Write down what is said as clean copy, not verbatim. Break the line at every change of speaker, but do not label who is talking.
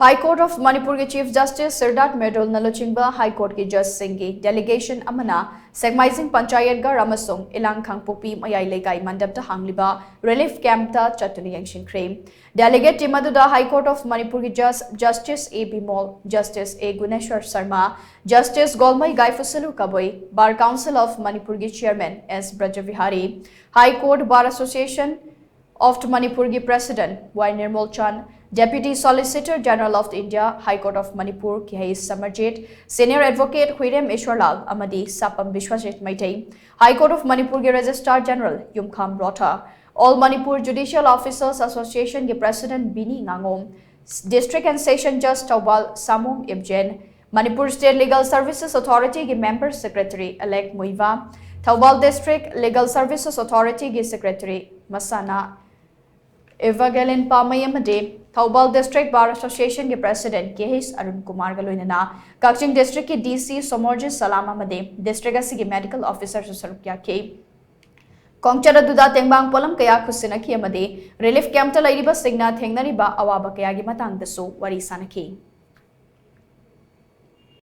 High Court of Manipur के Chief Justice Sirdhat Medol नलोचिंबा High Court के जज सिंगी delegation अमना सेगमाइजिंग पंचायत गर अमसुंग इलांग खांगपोपी मयाई लेगाई मंडपता हांगलिबा रिलीफ कैंप ता चतुनी यंगशिंख्रे delegate टीम अदुदा High Court of Manipur के जज Justice A Bimol Justice A Guneshwar Sharma Justice Golmai Gaifuselu Kaboi Bar Council of Manipur के Chairman S Brajavihari High Court Bar Association of Manipur के President Y Nirmal Chand Deputy Solicitor General of India, High Court of Manipur, K. Samarjit, Senior Advocate Huirem Ishwarlal, Amadi Sapam Vishwajit Maitei, High Court of Manipur के Registrar General Yumkham Rotha, All Manipur Judicial Officers Association के President Bini Ngangom, District and Session Judge Tawal Samum Ibjen, Manipur State Legal Services Authority के Member Secretary Elect Muiva, Tawal District Legal Services Authority के Secretary Masana Evangeline Pamayamade, Thaubal District Bar Association के President K.H. Arun Kumar Galoinana, Kaching District के DC Somorji Salama Made, District Asigi Medical Officer Susarukya K. Kongchara Duda Tengbang Polam Kaya Kusinaki Amade, Relief Camp Talaiba Signa Tengnariba Awaba Kayagi Matang the So, Wari Sanaki.